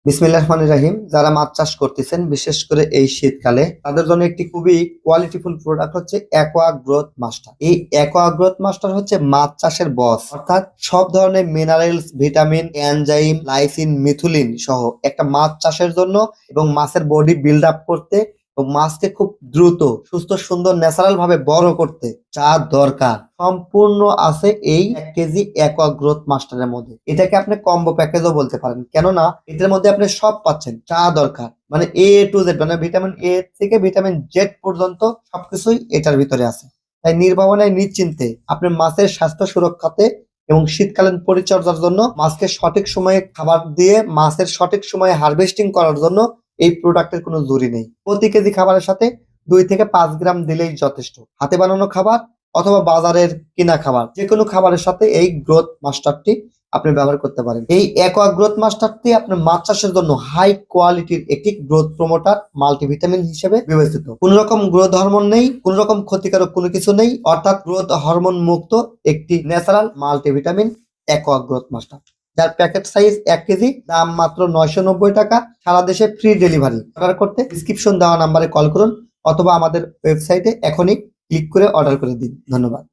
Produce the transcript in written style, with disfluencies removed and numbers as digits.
বিসমিল্লাহির রহমানির রহিম। যারা মাছ চাষ করতেছেন বিশেষ করে এই শীতকালে তাদের জন্য একটি খুবই কোয়ালিটিফুল প্রোডাক্ট হচ্ছে অ্যাকোয়া গ্রোথ মাস্টার। এই অ্যাকোয়া গ্রোথ মাস্টার হচ্ছে মাছ চাষের বস, অর্থাৎ সব ধরনের মিনারেলস, ভিটামিন, এনজাইম, লাইসিন, মিথুলিন সহ একটা মাছ চাষের জন্য এবং মাছের বডি বিল্ড আপ করতে এবং মাছকে খুব দ্রুত সুস্থ সুন্দর ন্যাচারাল ভাবে বড় করতে যা দরকার সম্পূর্ণ আছে এই 1 কেজি অ্যাকোয়া গ্রোথ মাস্টারের মধ্যে। এটাকে আপনি কম্বো প্যাকেজও বলতে পারেন, কেননা এটার মধ্যে আপনি সব পাচ্ছেন যা দরকার, মানে A to Z, মানে ভিটামিন এ থেকে ভিটামিন জেড পর্যন্ত সবকিছুই এটার ভিতরে আছে। তাই নির্ভাবনায় নিশ্চিন্তে আপনি মাছের স্বাস্থ্য সুরক্ষাতে এবং শীতকালীন পরিচর্যার জন্য মাছকে সঠিক সময়ে খাবার দিয়ে মাছের সঠিক সময়ে হারভেস্টিং করার জন্য এই প্রোডাক্টের কোনো জুড়ি নেই। প্রতি কেজি খাবারের সাথে 2 থেকে 5 গ্রাম দিলেই যথেষ্ট। হাতে বানানো খাবার অথবা বাজারের কিনা খাবার, যে কোনো খাবারের সাথে এই গ্রোথ মাস্টারটি আপনি ব্যবহার করতে পারেন। এই অ্যাকোয়া গ্রোথ মাস্টারটি আপনার মাছ চাষের জন্য হাই কোয়ালিটির একটি গ্রোথ প্রমোটার মাল্টিভিটামিন হিসেবে বিবেচিত। কোন রকম গ্রোথ হরমোন নেই, কোন রকম ক্ষতিকারক কোনো কিছু নেই, অর্থাৎ গ্রোথ হরমোন মুক্ত একটি natural multivitamin aqua growth master, যার প্যাকেট সাইজ 1 কেজি, দাম মাত্র 990 টাকা। সারা দেশে ফ্রি ডেলিভারি। অর্ডার করতে ডিসক্রিপশন দেওয়া নাম্বারে কল করুন অথবা আমাদের ওয়েবসাইটে এখনই ক্লিক করে অর্ডার করে দিন। ধন্যবাদ।